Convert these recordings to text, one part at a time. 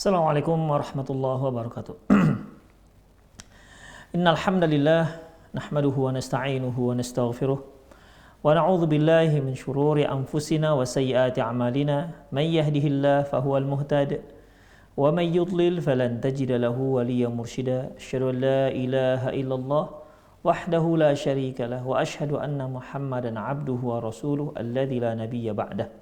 Assalamualaikum warahmatullahi wabarakatuh. Innal hamdalillah nahmaduhu wa nasta'inuhu wa nastaghfiruh wa na'udzu billahi min shururi anfusina wa sayyiati a'malina may yahdihillahu fahuwal muhtadi wa may yudlil falan tajida lahu waliyyan mursyida. Asyhadu an la ilaha illallah wahdahu la syarika lah wa asyhadu anna Muhammadan 'abduhu wa rasuluhu alladzi la nabiyya ba'dah.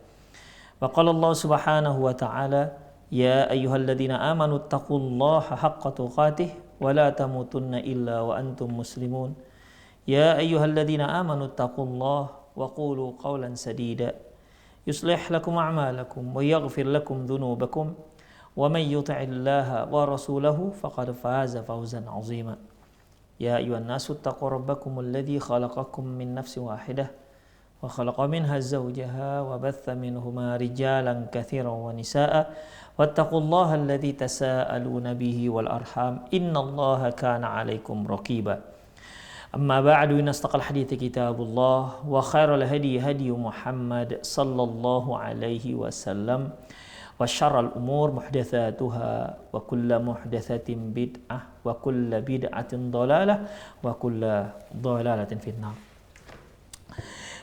Wa qala Allah subhanahu wa ta'ala Ya ayyuhalladzina amanu taqullaha haqqa tuqatih wa la tamutunna illa wa antum muslimun. Ya ayyuhalladzina amanu taqullaha wa qulu qawlan sadida yuslih lakum a'malakum wa yaghfir lakum dhunubakum wa may yuti'illaha wa rasulahu faqad faza fawzan 'azima. Ya ayyuhan nasu taqu rabbakumul ladzi khalaqakum min nafsin wahidah wa khalaqa minha zawjaha wa batha minhuma rijalan katsiran wa nisaa'a wattaqullaha alladzi tasaaluna bihi wal arham innallaha kana 'alaikum raqiba. Amma ba'du, innastaqal hadithi kitabullah wa khairal hadi hadi Muhammad sallallahu alaihi wasallam wa syarrul umur muhdatsatuha wa kullu muhdatsatin bid'ah wa kullu bid'atin dhalalah wa kullu dhalalatin finnar.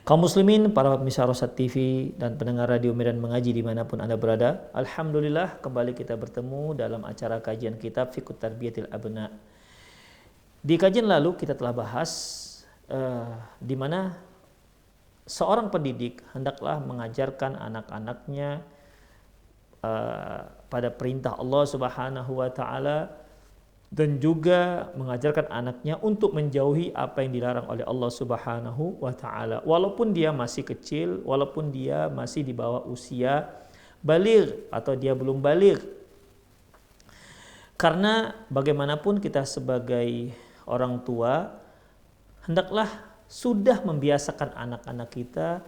Kaum muslimin, para pemirsa Rosat TV dan pendengar radio Medan Mengaji dimanapun Anda berada, alhamdulillah kembali kita bertemu dalam acara kajian kitab Fiqh Tarbiyatil Abna. Di kajian lalu kita telah bahas di mana seorang pendidik hendaklah mengajarkan anak-anaknya pada perintah Allah Subhanahu wa taala dan juga mengajarkan anaknya untuk menjauhi apa yang dilarang oleh Allah Subhanahu wa taala walaupun dia masih kecil, walaupun dia masih di bawah usia baligh atau dia belum baligh. Karena bagaimanapun kita sebagai orang tua hendaklah sudah membiasakan anak-anak kita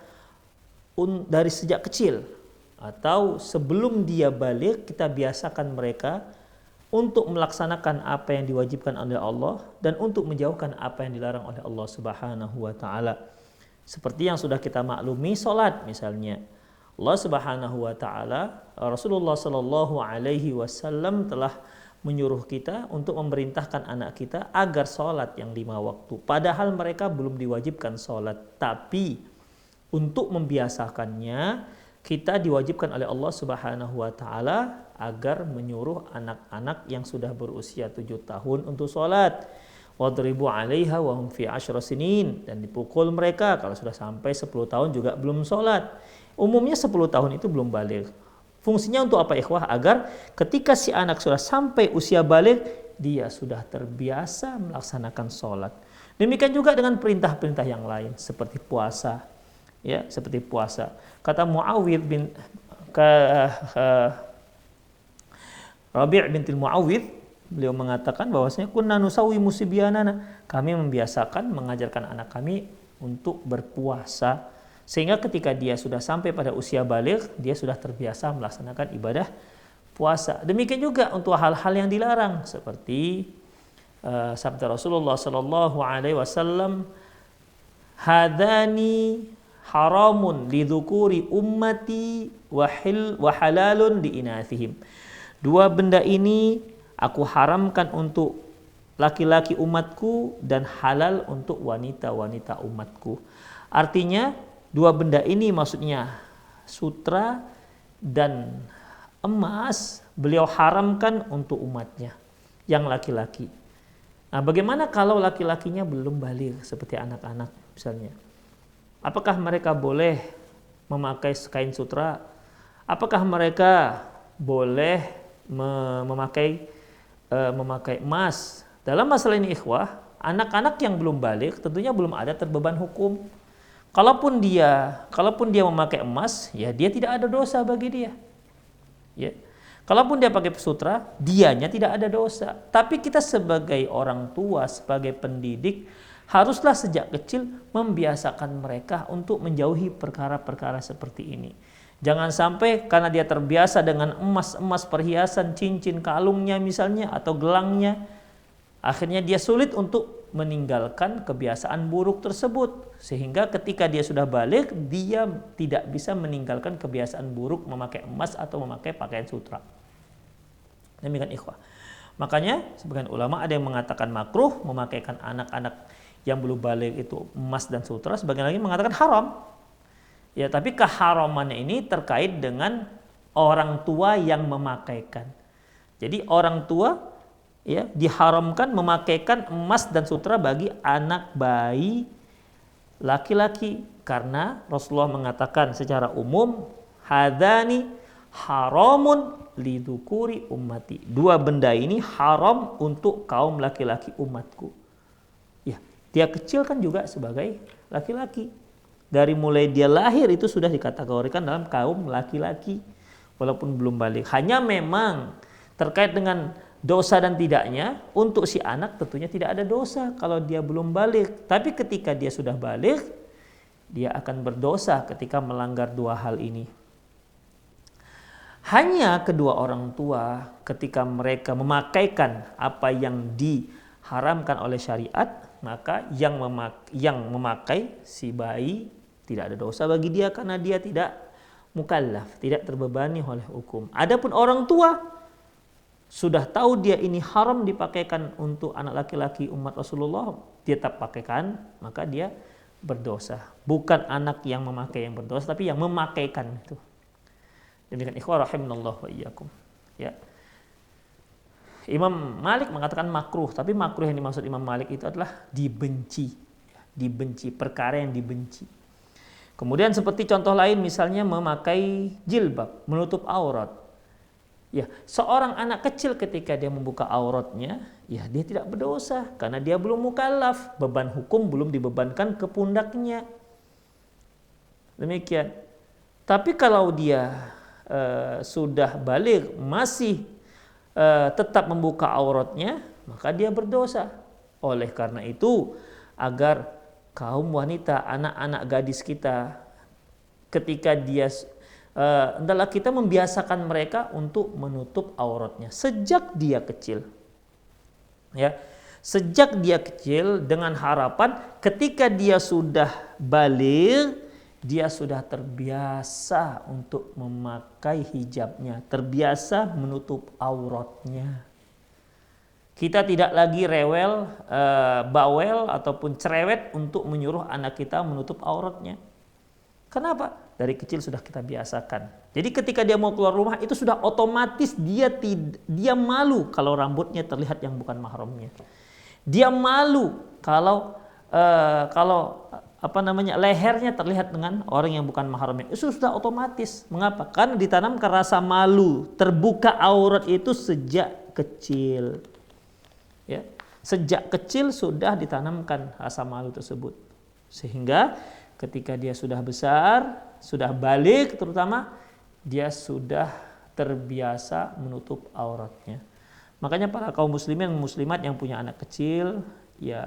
dari sejak kecil atau sebelum dia baligh kita biasakan mereka untuk melaksanakan apa yang diwajibkan oleh Allah dan untuk menjauhkan apa yang dilarang oleh Allah Subhanahu wa taala. Seperti yang sudah kita maklumi, salat misalnya. Allah Subhanahu wa taala, Rasulullah sallallahu alaihi wasallam telah menyuruh kita untuk memerintahkan anak kita agar salat yang 5 waktu. Padahal mereka belum diwajibkan salat, tapi untuk membiasakannya kita diwajibkan oleh Allah Subhanahu wa taala agar menyuruh anak-anak yang sudah berusia 7 tahun untuk sholat. Wadribu 'alaiha wa hum fi 10 sinin, dan dipukul mereka kalau sudah sampai 10 tahun juga belum sholat. Umumnya 10 tahun itu belum baligh. Fungsinya untuk apa ikhwah? Agar ketika si anak sudah sampai usia baligh, dia sudah terbiasa melaksanakan sholat. Demikian juga dengan perintah-perintah yang lain seperti puasa. Ya, seperti puasa. Kata Muawwidh bin Rabi' bintil Muawwidh, beliau mengatakan bahwasanya kunna nusawi musibyanana, kami membiasakan mengajarkan anak kami untuk berpuasa sehingga ketika dia sudah sampai pada usia baligh dia sudah terbiasa melaksanakan ibadah puasa. Demikian juga untuk hal-hal yang dilarang seperti sabda Rasulullah sallallahu alaihi wasallam, hadani haramun lidzukuri ummati wa halalun li inathihim. 2 benda ini aku haramkan untuk laki-laki umatku dan halal untuk wanita-wanita umatku. Artinya 2 benda ini maksudnya sutra dan emas beliau haramkan untuk umatnya yang laki-laki. Nah, bagaimana kalau laki-lakinya belum baligh seperti anak-anak misalnya? Apakah mereka boleh memakai kain sutra? Apakah mereka boleh memakai emas? Dalam masalah ini ikhwah, anak-anak yang belum baligh tentunya belum ada terbeban hukum. Kalaupun dia memakai emas, ya dia tidak ada dosa bagi dia. Ya. Kalaupun dia pakai sutra, dianya tidak ada dosa. Tapi kita sebagai orang tua, sebagai pendidik, haruslah sejak kecil membiasakan mereka untuk menjauhi perkara-perkara seperti ini. Jangan sampai karena dia terbiasa dengan emas-emas perhiasan, cincin, kalungnya misalnya atau gelangnya, akhirnya dia sulit untuk meninggalkan kebiasaan buruk tersebut. Sehingga ketika dia sudah baligh, dia tidak bisa meninggalkan kebiasaan buruk memakai emas atau memakai pakaian sutra. Demikian ikhwah. Makanya sebagian ulama ada yang mengatakan makruh memakaikan anak-anak yang belum balik itu emas dan sutra, sebagian lagi mengatakan haram. Ya, tapi keharamannya ini terkait dengan orang tua yang memakaikan. Jadi orang tua ya diharamkan memakaikan emas dan sutra bagi anak bayi laki-laki karena Rasulullah mengatakan secara umum hadani haramun lidukuri ummati. Dua benda ini haram untuk kaum laki-laki umatku. Ya, dia kecil kan juga sebagai laki-laki. Dari mulai dia lahir itu sudah dikategorikan dalam kaum laki-laki walaupun belum balik. Hanya memang terkait dengan dosa dan tidaknya, untuk si anak tentunya tidak ada dosa kalau dia belum balik. Tapi ketika dia sudah balik, dia akan berdosa ketika melanggar dua hal ini. Hanya kedua orang tua ketika mereka memakaikan apa yang diharamkan oleh syariat, maka yang memakai si bayi tidak ada dosa bagi dia karena dia tidak mukallaf, tidak terbebani oleh hukum. Adapun orang tua sudah tahu dia ini haram dipakaikan untuk anak laki-laki umat Rasulullah, dia tetap pakaikan, maka dia berdosa. Bukan anak yang memakai yang berdosa, tapi yang memakaikan itu. Demikian ikhwah rahimanallah wa iyyakum. Ya. Imam Malik mengatakan makruh, tapi makruh yang dimaksud Imam Malik itu adalah dibenci. Dibenci, perkara yang dibenci. Kemudian seperti contoh lain misalnya memakai jilbab, menutup aurat. Ya, seorang anak kecil ketika dia membuka auratnya, ya dia tidak berdosa karena dia belum mukallaf, beban hukum belum dibebankan ke pundaknya. Demikian. Tapi kalau dia sudah balik masih tetap membuka auratnya, maka dia berdosa. Oleh karena itu, agar kaum wanita, anak-anak gadis kita ketika dia hendaklah kita membiasakan mereka untuk menutup auratnya sejak dia kecil. Ya, sejak dia kecil dengan harapan ketika dia sudah balik, dia sudah terbiasa untuk memakai hijabnya, terbiasa menutup auratnya. Kita tidak lagi rewel, bawel ataupun cerewet untuk menyuruh anak kita menutup auratnya. Kenapa? Dari kecil sudah kita biasakan. Jadi ketika dia mau keluar rumah itu sudah otomatis dia malu kalau rambutnya terlihat yang bukan mahramnya. Dia malu kalau lehernya terlihat dengan orang yang bukan mahramnya. Itu sudah otomatis. Mengapa? Karena ditanamkan rasa malu, terbuka aurat itu sejak kecil. Ya, sejak kecil sudah ditanamkan rasa malu tersebut. Sehingga ketika dia sudah besar, sudah balik terutama, dia sudah terbiasa menutup auratnya. Makanya para kaum muslimin dan muslimat yang punya anak kecil, ya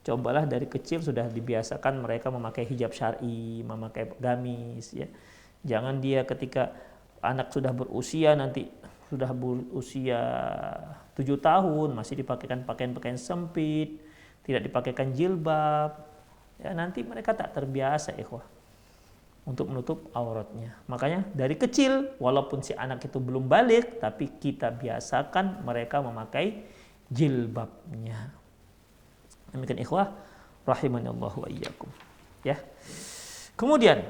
cobalah dari kecil sudah dibiasakan mereka memakai hijab syar'i, memakai gamis. Ya. Jangan dia ketika anak sudah berusia nanti sudah berusia 7 tahun masih dipakaikan pakaian-pakaian sempit, tidak dipakaikan jilbab. Ya, nanti mereka tak terbiasa ikhwah untuk menutup auratnya. Makanya dari kecil walaupun si anak itu belum balik, tapi kita biasakan mereka memakai jilbabnya. Demikian ikhwah rahimanallahu wa iyyakum. Ya. Kemudian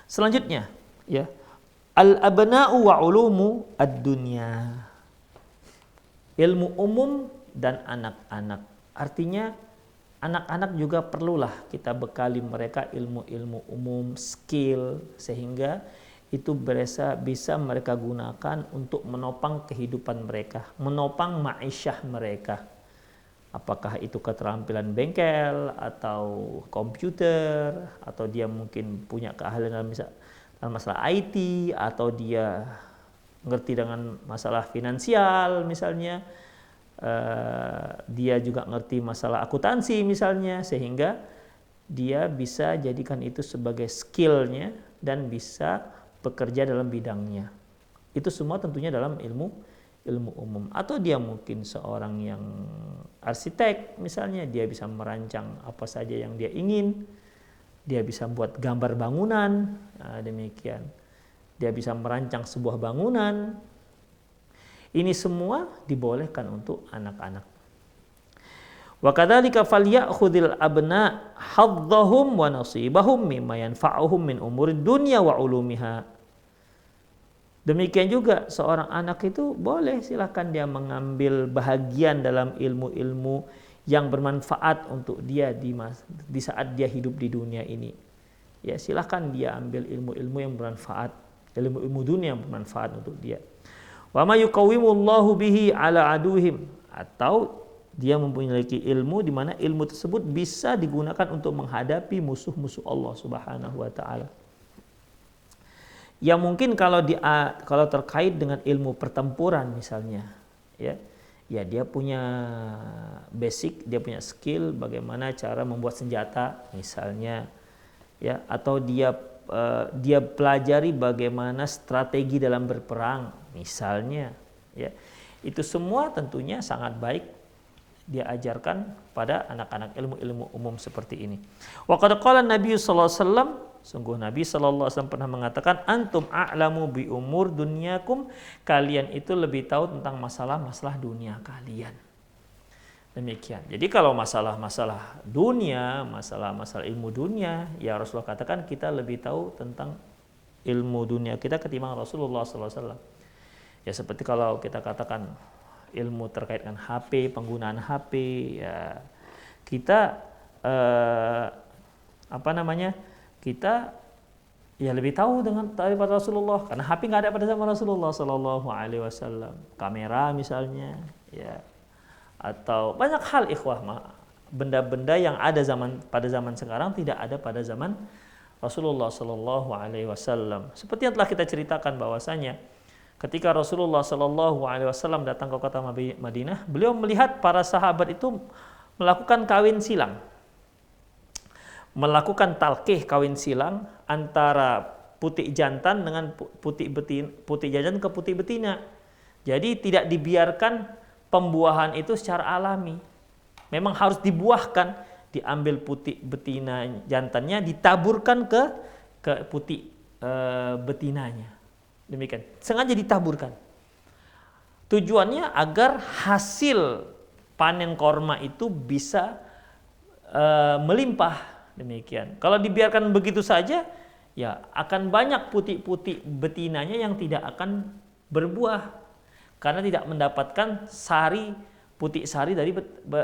selanjutnya ya, al-abna'u wa ulumu ad-dunya. Ilmu umum dan anak-anak. Artinya anak-anak juga perlulah kita bekali mereka ilmu-ilmu umum, skill, sehingga itu bisa mereka gunakan untuk menopang kehidupan mereka, menopang ma'isyah mereka. Apakah itu keterampilan bengkel, atau komputer, atau dia mungkin punya keahlian dalam masalah IT, atau dia ngerti dengan masalah finansial misalnya. Dia juga ngerti masalah akuntansi misalnya, sehingga dia bisa jadikan itu sebagai skillnya dan bisa bekerja dalam bidangnya. Itu semua tentunya dalam ilmu umum. Atau dia mungkin seorang yang arsitek misalnya, dia bisa merancang apa saja yang dia ingin, dia bisa buat gambar bangunan, demikian. dia bisa merancang sebuah bangunan. Ini semua dibolehkan untuk anak-anak. Wa kadzalika falyakhudhil abna hadzahum wa nasibahum mimma yanfa'uhum min umurid dunya wa ulumiha. Demikian juga seorang anak itu boleh silakan dia mengambil bahagian dalam ilmu-ilmu yang bermanfaat untuk dia di saat dia hidup di dunia ini. Ya, silakan dia ambil ilmu-ilmu yang bermanfaat, ilmu-ilmu dunia yang bermanfaat untuk dia. Wa ma yuqawwimullahu bihi ala aduhim, atau dia memiliki ilmu di mana ilmu tersebut bisa digunakan untuk menghadapi musuh-musuh Allah Subhanahu wa taala. Ya mungkin kalau terkait dengan ilmu pertempuran misalnya, ya dia punya basic, dia punya skill bagaimana cara membuat senjata misalnya, ya, atau dia pelajari bagaimana strategi dalam berperang misalnya, ya. Itu semua tentunya sangat baik dia ajarkan pada anak-anak ilmu-ilmu umum seperti ini. Wa qad qala Nabi sallallahu alaihi wasallam, sungguh Nabi sallallahu alaihi wasallam pernah mengatakan, antum a'lamu bi umur dunyakum, kalian itu lebih tahu tentang masalah-masalah dunia kalian. Demikian. Jadi kalau masalah-masalah dunia, masalah-masalah ilmu dunia, ya Rasulullah katakan kita lebih tahu tentang ilmu dunia kita ketimbang Rasulullah sallallahu alaihi wasallam. Ya seperti kalau kita katakan ilmu terkait dengan HP, penggunaan HP, ya kita kita ya lebih tahu daripada Rasulullah, karena HP nggak ada pada zaman Rasulullah Sallallahu Alaihi Wasallam. Kamera misalnya, ya, atau banyak hal ikhwah, benda-benda yang ada pada zaman sekarang tidak ada pada zaman Rasulullah Sallallahu Alaihi Wasallam. Seperti yang telah kita ceritakan bahwasanya ketika Rasulullah Shallallahu Alaihi Wasallam datang ke kota Madinah, beliau melihat para sahabat itu melakukan kawin silang, melakukan talqih kawin silang antara putik jantan dengan putik jantan ke putik betina. Jadi tidak dibiarkan pembuahan itu secara alami. Memang harus dibuahkan, diambil putik betina jantannya, ditaburkan ke putik betinanya. Demikian, sengaja ditaburkan. Tujuannya agar hasil panen korma itu bisa melimpah. Demikian. Kalau dibiarkan begitu saja, ya akan banyak putik-putik betinanya yang tidak akan berbuah karena tidak mendapatkan putik sari dari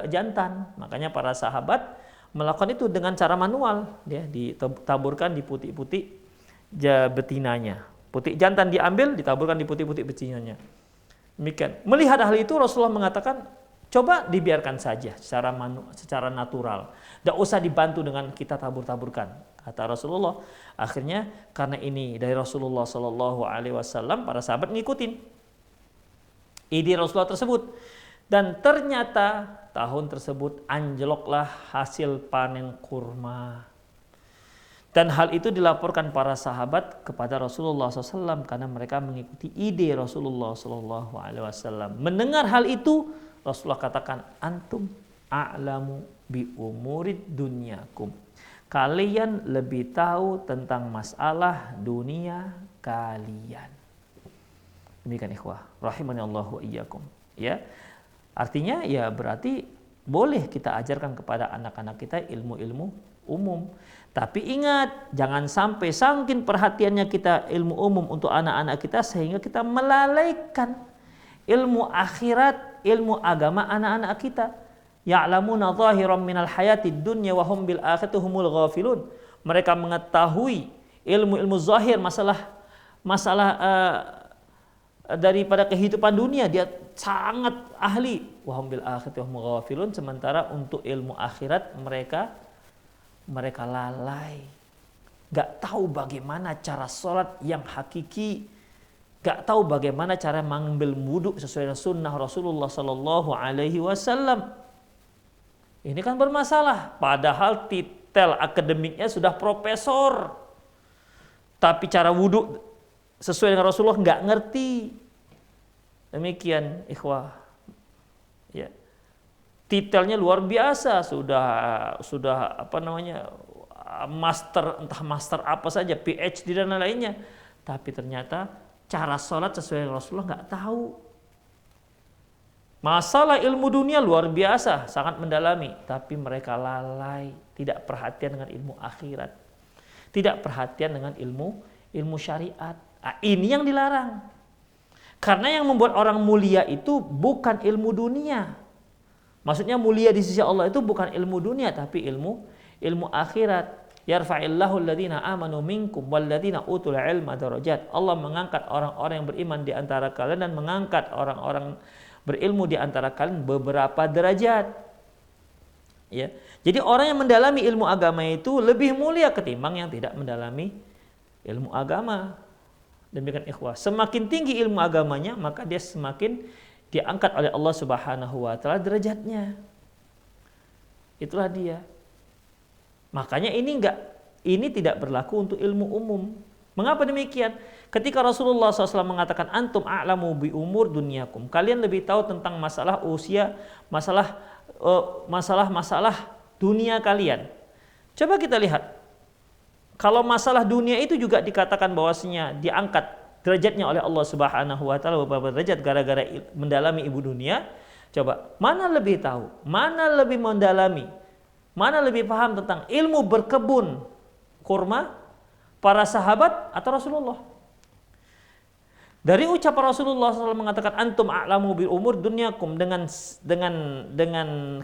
jantan. Makanya para sahabat melakukan itu dengan cara manual, ya, ditaburkan di putik-putik betinanya. Putik jantan diambil, ditaburkan di putik-putik betinanya. Demikian. Melihat hal itu Rasulullah mengatakan, coba dibiarkan saja secara natural. Tidak usah dibantu dengan kita tabur-taburkan, kata Rasulullah. Akhirnya karena ini dari Rasulullah Shallallahu Alaihi Wasallam, para sahabat ngikutin ide Rasulullah tersebut. Dan ternyata tahun tersebut anjloklah hasil panen kurma. Dan hal itu dilaporkan para sahabat kepada Rasulullah SAW karena mereka mengikuti ide Rasulullah SAW. Mendengar hal itu, Rasulullah katakan, antum a'lamu bi umurid dunyakum. Kalian lebih tahu tentang masalah dunia kalian. Demikian ikhwah, rahimani Allah wa iyyakum. Ya, artinya ya berarti boleh kita ajarkan kepada anak-anak kita ilmu-ilmu umum. Tapi ingat, jangan sampai saking perhatiannya kita ilmu umum untuk anak-anak kita sehingga kita melalaikan ilmu akhirat, ilmu agama anak-anak kita. Ya'lamuna zahiran minal hayatid dunya wa hum bil akhirati humul ghafilun. Mereka mengetahui ilmu-ilmu zahir, masalah daripada kehidupan dunia, dia sangat ahli. Wa hum bil akhirati humul ghafilun, sementara untuk ilmu akhirat mereka lalai, gak tahu bagaimana cara sholat yang hakiki, gak tahu bagaimana cara mengambil wudhu sesuai dengan sunnah Rasulullah Sallallahu Alaihi Wasallam. Ini kan bermasalah, padahal titel akademiknya sudah profesor, tapi cara wudhu sesuai dengan Rasulullah gak ngerti. Demikian ikhwah, ya. Titelnya luar biasa, sudah master, entah master apa saja, PhD dan lainnya. tapi ternyata cara sholat sesuai Rasulullah nggak tahu. Masalah ilmu dunia luar biasa, sangat mendalami, tapi mereka lalai, tidak perhatian dengan ilmu akhirat, tidak perhatian dengan ilmu syariat. Nah, ini yang dilarang. Karena yang membuat orang mulia itu bukan ilmu dunia. Maksudnya mulia di sisi Allah itu bukan ilmu dunia, tapi ilmu akhirat. Yarfa'illahu alladhina amanu minkum walladhina utul ilma darajat. Allah mengangkat orang-orang yang beriman di antara kalian dan mengangkat orang-orang berilmu di antara kalian beberapa derajat. Ya. Jadi orang yang mendalami ilmu agama itu lebih mulia ketimbang yang tidak mendalami ilmu agama. Demikian ikhwah. Semakin tinggi ilmu agamanya, maka dia semakin diangkat oleh Allah Subhanahu wa taala derajatnya. Itulah dia. Makanya ini tidak berlaku untuk ilmu umum. Mengapa demikian? Ketika Rasulullah SAW mengatakan antum a'lamu bi umur dunyakum, kalian lebih tahu tentang masalah usia, masalah dunia kalian. Coba kita lihat. Kalau masalah dunia itu juga dikatakan bahwasanya diangkat derajatnya oleh Allah Subhanahu wa taala beberapa derajat gara-gara mendalami ilmu dunia. Coba, mana lebih tahu? Mana lebih mendalami? Mana lebih paham tentang ilmu berkebun kurma? Para sahabat atau Rasulullah? Dari ucapan Rasulullah SAW mengatakan antum a'lamu bil umur dunyakum dengan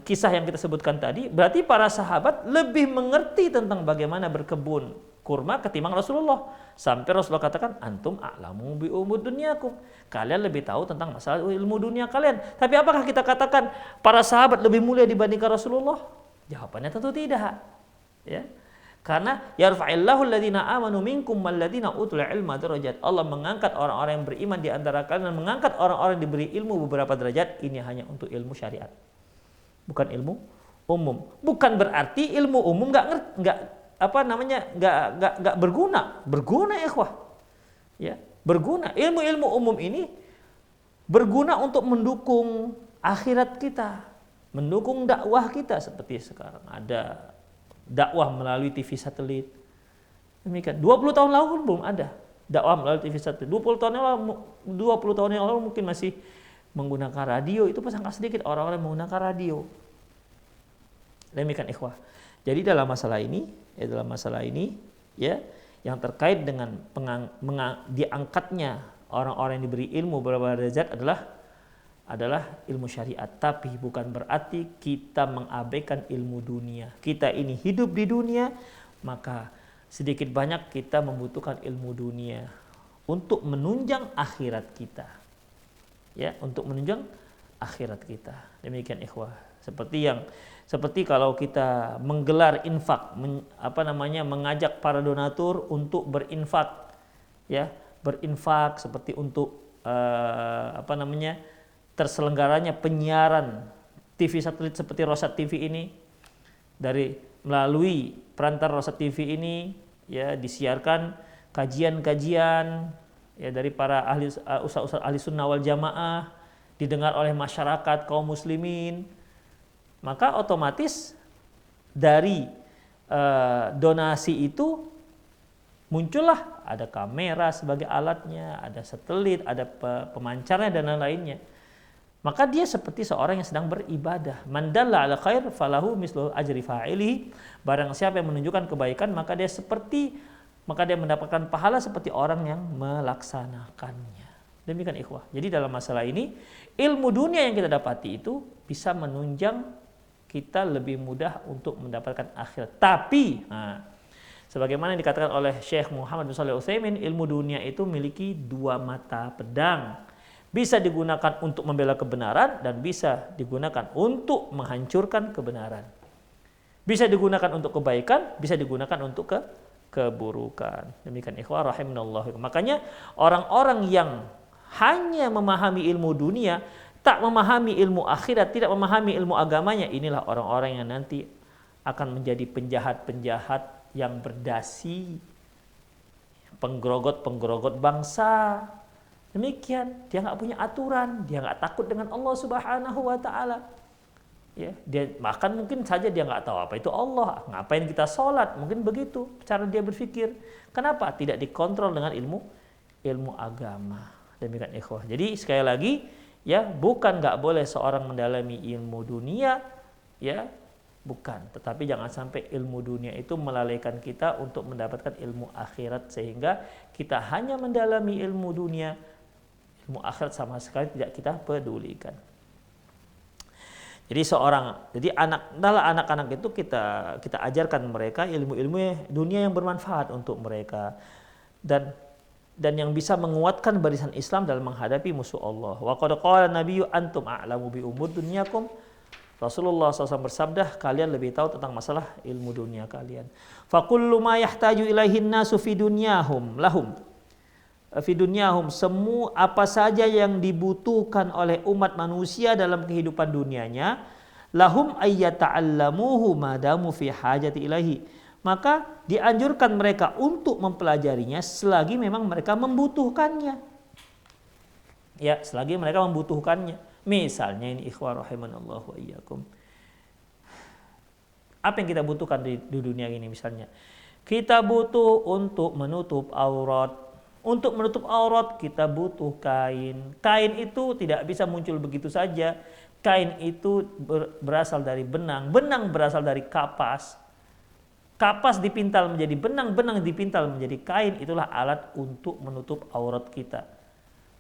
kisah yang kita sebutkan tadi, berarti para sahabat lebih mengerti tentang bagaimana berkebun kurma ketimbang Rasulullah. Sampai Rasulullah katakan antum a'lamu bi umur dunyakum. Kalian lebih tahu tentang masalah ilmu dunia kalian. Tapi apakah kita katakan para sahabat lebih mulia dibandingkan Rasulullah? Jawabannya tentu tidak. Ya. Karena yarfa'illahu alladhina amanu minkum walladhina utul ilma darajat. Allah mengangkat orang-orang yang beriman di antara kalian dan mengangkat orang-orang yang diberi ilmu beberapa derajat. Ini hanya untuk ilmu syariat. Bukan ilmu umum. Bukan berarti ilmu umum enggak berguna. Berguna ikhwah. Ya, berguna. Ilmu-ilmu umum ini berguna untuk mendukung akhirat kita, mendukung dakwah kita seperti sekarang ada dakwah melalui TV satelit. Demikian. 20 tahun lalu belum ada dakwah melalui TV satelit. 20 tahun yang lalu mungkin masih menggunakan radio, itu sangat sedikit orang-orang yang menggunakan radio. Demikian ikhwah. Jadi dalam masalah ini ya yang terkait dengan diangkatnya orang-orang yang diberi ilmu beberapa derajat adalah ilmu syariat, tapi bukan berarti kita mengabaikan ilmu dunia. Kita ini hidup di dunia, maka sedikit banyak kita membutuhkan ilmu dunia untuk menunjang akhirat kita. Ya, untuk menunjang akhirat kita. Demikian ikhwah. Seperti kalau kita menggelar infak, mengajak para donatur untuk berinfak, ya, berinfak seperti untuk terselenggaranya penyiaran TV satelit seperti Rosat TV ini, melalui perantara Rosat TV ini ya disiarkan kajian-kajian ya dari para ustaz-ustaz ahli sunnah wal jamaah, didengar oleh masyarakat kaum muslimin, maka otomatis dari donasi itu muncullah ada kamera sebagai alatnya, ada satelit, ada pemancarnya dan lain-lainnya. Maka dia seperti seorang yang sedang beribadah. Man dalla ala khair falahu mislu ajri fa'ilihi. Barang siapa yang menunjukkan kebaikan, maka dia mendapatkan pahala seperti orang yang melaksanakannya. Demikian ikhwah. Jadi dalam masalah ini, ilmu dunia yang kita dapati itu bisa menunjang kita lebih mudah untuk mendapatkan akhirat. Tapi, sebagaimana yang dikatakan oleh Syekh Muhammad bin Shalih Al-Utsaimin, ilmu dunia itu memiliki dua mata pedang. Bisa digunakan untuk membela kebenaran dan bisa digunakan untuk menghancurkan kebenaran. Bisa digunakan untuk kebaikan, bisa digunakan untuk keburukan. Demikian ikhwah rahimanallah. Makanya orang-orang yang hanya memahami ilmu dunia, tak memahami ilmu akhirat, tidak memahami ilmu agamanya, inilah orang-orang yang nanti akan menjadi penjahat-penjahat yang berdasi, penggerogot-penggerogot bangsa. Demikian, dia nggak punya aturan, dia nggak takut dengan Allah Subhanahu wa taala. Ya, dia bahkan mungkin saja dia nggak tahu apa itu Allah, ngapain kita sholat, mungkin begitu cara dia berpikir. Kenapa? Tidak dikontrol dengan ilmu agama. Demikian ikhwah. Jadi sekali lagi ya, bukan nggak boleh seorang mendalami ilmu dunia, ya bukan. Tetapi jangan sampai ilmu dunia itu melalaikan kita untuk mendapatkan ilmu akhirat, sehingga kita hanya mendalami ilmu dunia, ilmu akhirat sama sekali tidak kita pedulikan. Jadi anak-anak itu kita ajarkan mereka ilmu-ilmu dunia yang bermanfaat untuk mereka, dan yang bisa menguatkan barisan Islam dalam menghadapi musuh Allah. Wa qad qala nabiyyu antum a'lamu bi umur dunyakum. Rasulullah SAW bersabda, kalian lebih tahu tentang masalah ilmu dunia kalian. Fa kullu ma yahtaju ilaihin nasu fi dunyahum lahum. Fi dunyahum, semua apa saja yang dibutuhkan oleh umat manusia dalam kehidupan dunianya, lahum ayyata'allamuhu madamu fi hajati ilahi. Maka dianjurkan mereka untuk mempelajarinya selagi memang mereka membutuhkannya. Ya, selagi mereka membutuhkannya. Misalnya ini ikhwah rahimanallahu wa iyyakum. Apa yang kita butuhkan di dunia ini misalnya? Kita butuh untuk menutup aurat. Untuk menutup aurat kita butuh kain. Kain itu tidak bisa muncul begitu saja. Kain itu berasal dari benang. Benang berasal dari kapas. Kapas dipintal menjadi benang. Benang dipintal menjadi kain. Itulah alat untuk menutup aurat kita.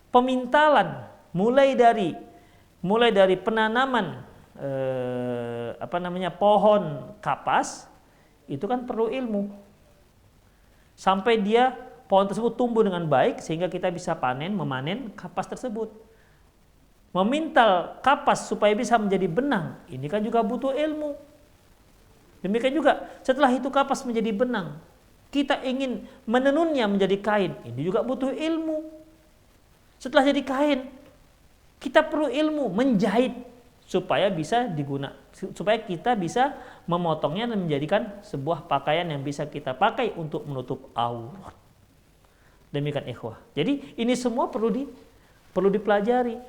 Pemintalan mulai dari penanaman pohon kapas itu kan perlu ilmu. Sampai pohon tersebut tumbuh dengan baik sehingga kita bisa memanen kapas tersebut. Memintal kapas supaya bisa menjadi benang, ini kan juga butuh ilmu. Demikian juga setelah itu kapas menjadi benang, kita ingin menenunnya menjadi kain, ini juga butuh ilmu. Setelah jadi kain, kita perlu ilmu menjahit supaya kita bisa memotongnya dan menjadikan sebuah pakaian yang bisa kita pakai untuk menutup aurat. Demikian ikhwah. Jadi ini semua perlu dipelajari.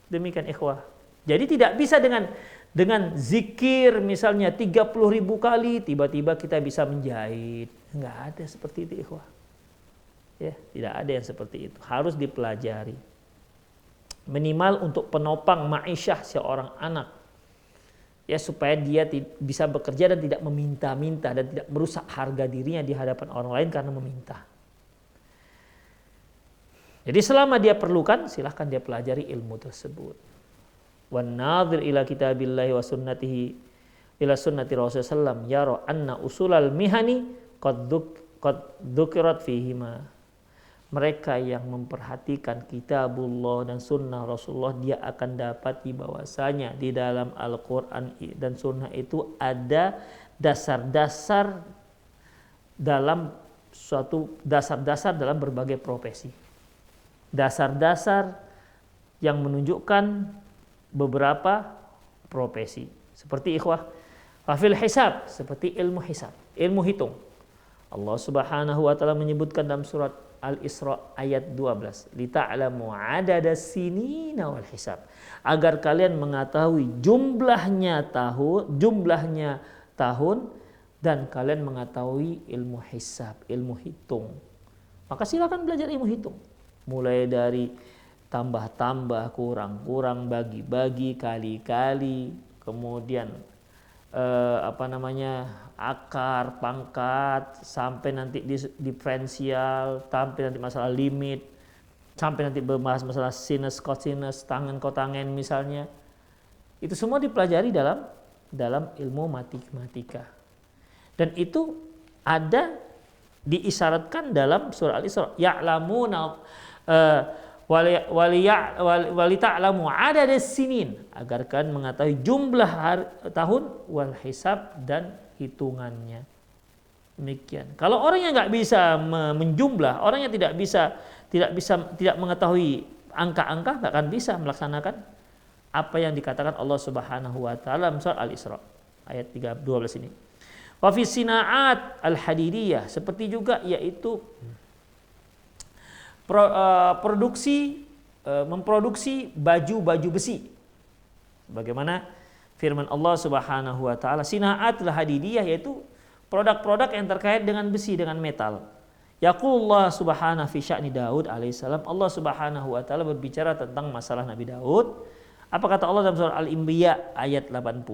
Demikian ikhwah. Jadi tidak bisa dengan zikir misalnya 30.000 kali tiba-tiba kita bisa menjahit. Enggak ada seperti itu ikhwah. Ya, tidak ada yang seperti itu. Harus dipelajari. Minimal untuk penopang ma'isyah seorang anak. Ya, supaya dia bisa bekerja dan tidak meminta-minta dan tidak merusak harga dirinya di hadapan orang lain karena meminta. Jadi selama dia perlukan, silahkan dia pelajari ilmu tersebut. Wan nadhir ila kitabillahi wa sunnatihi ila sunnati Rasulullah sallam yara anna usulal mihani qad dzukirat fihima. Mereka yang memperhatikan kitabullah dan sunnah Rasulullah, dia akan dapati bahwasanya di dalam Al-Quran dan sunnah itu ada dasar-dasar dalam berbagai profesi. Dasar-dasar yang menunjukkan beberapa profesi. Seperti ikhwah, fil hisab, seperti ilmu hisab, ilmu hitung. Allah Subhanahu wa taala menyebutkan dalam surat Al-Isra ayat 12, lita'lamu adadas sinina wal hisab, agar kalian mengetahui jumlahnya tahun dan kalian mengetahui ilmu hisab, ilmu hitung. Maka silakan belajar ilmu hitung. Mulai dari tambah-tambah, kurang-kurang, bagi-bagi, kali-kali, kemudian akar, pangkat, sampai nanti diferensial, sampai nanti masalah limit, sampai nanti membahas masalah sinus, cosinus, tangen, kotangen misalnya. Itu semua dipelajari dalam ilmu matematika. Dan itu ada diisyaratkan dalam surah Al-Isra, ya'lamuna walita'lamu adadas sinin, agar kalian mengetahui jumlah tahun wal hisab dan hitungannya. Demikian. Kalau orang yang nggak bisa menjumlah, orang yang tidak mengetahui angka-angka, nggak akan bisa melaksanakan apa yang dikatakan Allah Subhanahu wa taala dalam surah Al-Isra ayat 12 ini. Wa fi sinaat al-hadidiyah, seperti juga yaitu memproduksi baju-baju besi. Bagaimana firman Allah Subhanahu wa taala, sinaat al-hadidiyah, yaitu produk-produk yang terkait dengan besi, dengan metal, Yaqulullah subhanahu fi sya'ni Daud alaihissalam. Allah subhanahu wa ta'ala berbicara tentang masalah Nabi Daud. Apa kata Allah dalam surah Al-Anbiya ayat 80?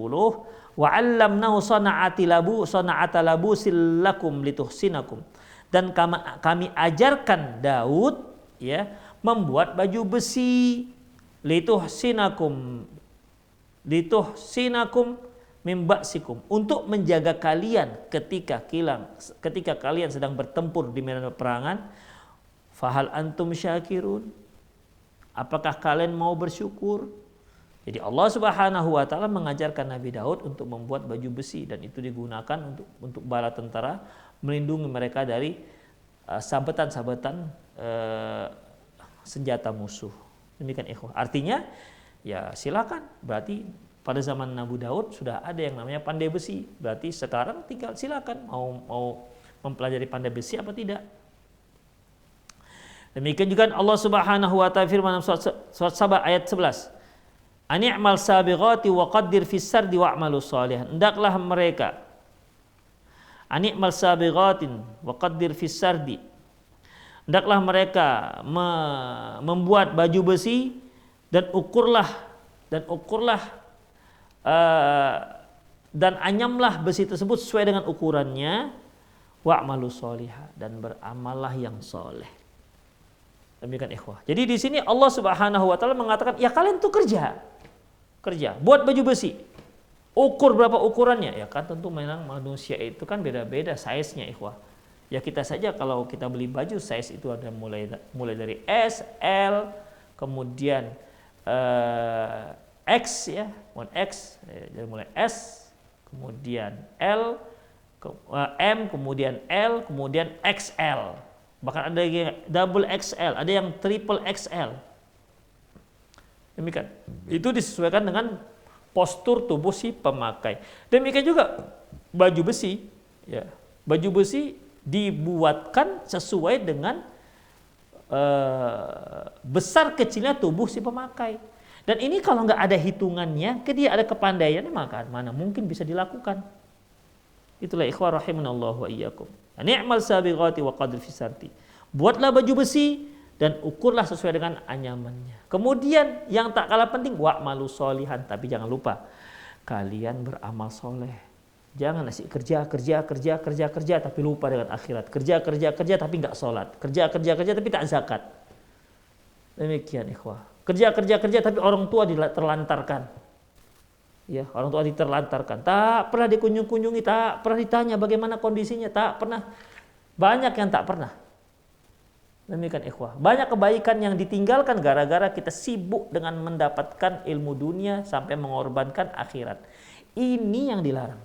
Wa 'allamnahu sana'ata labusil lakum lituhsinakum. Dan kami ajarkan Daud ya membuat baju besi lituhsinakum min ba'sikum, untuk menjaga kalian ketika kalian sedang bertempur di medan peperangan. Fahal antum syakirun, apakah kalian mau bersyukur? Jadi Allah Subhanahu wa taala mengajarkan Nabi Daud untuk membuat baju besi, dan itu digunakan untuk bala tentara, melindungi mereka dari sabetan-sabetan senjata musuh. Demikian ikhwah. Artinya ya silakan, berarti pada zaman Nabi Daud sudah ada yang namanya pandai besi. Berarti sekarang tinggal silakan mau mempelajari pandai besi apa tidak. Demikian juga Allah Subhanahu wa taala firman dalam surat Saba ayat 11. Ani'mal sabighati wa qaddir fis sardi wa'malu shalihan. Hendaklah mereka ani'mal sabighatin wa qaddir fis sardi. Hendaklah mereka membuat baju besi dan ukurlah dan anyamlah besi tersebut sesuai dengan ukurannya, wa'malu sholihah, dan beramallah yang soleh. Demikian ikhwah. Jadi di sini Allah Subhanahu wa taala mengatakan ya kalian tuh kerja buat baju besi. Ukur berapa ukurannya? Ya kan tentu memang manusia itu kan beda-beda size-nya ikhwah. Ya kita saja kalau kita beli baju size itu ada mulai dari S, L, kemudian X ya, X, dari mulai S, kemudian L, M, kemudian L, kemudian XL. Bahkan ada yang double XL, ada yang triple XL. Demikian. Itu disesuaikan dengan postur tubuh si pemakai. Demikian juga baju besi, ya. Baju besi dibuatkan sesuai dengan besar kecilnya tubuh si pemakai. Dan ini kalau nggak ada hitungannya, dia ada kepandaiannya, maka mana mungkin bisa dilakukan. Itulah ikhwah rahimanallahu wa iyyakum. Ni'mal sabighati wa qadr fis sarti. Buatlah baju besi dan ukurlah sesuai dengan anyamannya. Kemudian yang tak kalah penting, wa'malu sholihan, tapi jangan lupa kalian beramal soleh. Jangan asik kerja tapi lupa dengan akhirat. Kerja tapi nggak sholat. Kerja tapi tak zakat. Demikian ikhwah. Kerja tapi orang tua terlantarkan. Ya, orang tua diterlantarkan. Tak pernah dikunjungi, tak pernah ditanya bagaimana kondisinya, tak pernah. Banyak yang tak pernah. Demikian ikhwah. Banyak kebaikan yang ditinggalkan gara-gara kita sibuk dengan mendapatkan ilmu dunia sampai mengorbankan akhirat. Ini yang dilarang.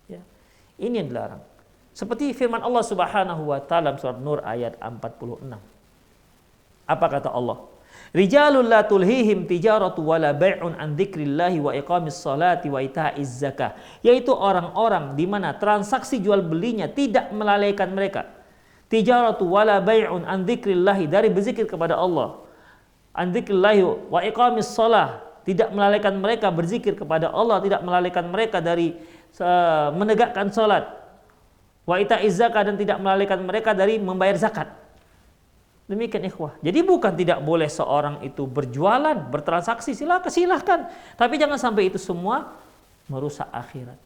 Ya. Ini yang dilarang. Seperti firman Allah Subhanahu wa taala dalam surat Nur ayat 46. Apa kata Allah? Rijalul la tulhihim tijaratu wala bai'un an dzikrillahi wa iqamis salati wa ita'iz zakah. Yaitu orang-orang di mana transaksi jual belinya tidak melalaikan mereka. Tijaratu wala bai'un an dzikrillahi, dari berzikir kepada Allah. An dzikrillahi wa iqamis salah, tidak melalaikan mereka berzikir kepada Allah, tidak melalaikan mereka dari menegakkan salat. Wa ita'iz zakah, dan tidak melalaikan mereka dari membayar zakat. Demikian ikhwah. Jadi bukan tidak boleh seorang itu berjualan, bertransaksi, silahkan. Tapi jangan sampai itu semua merusak akhirat.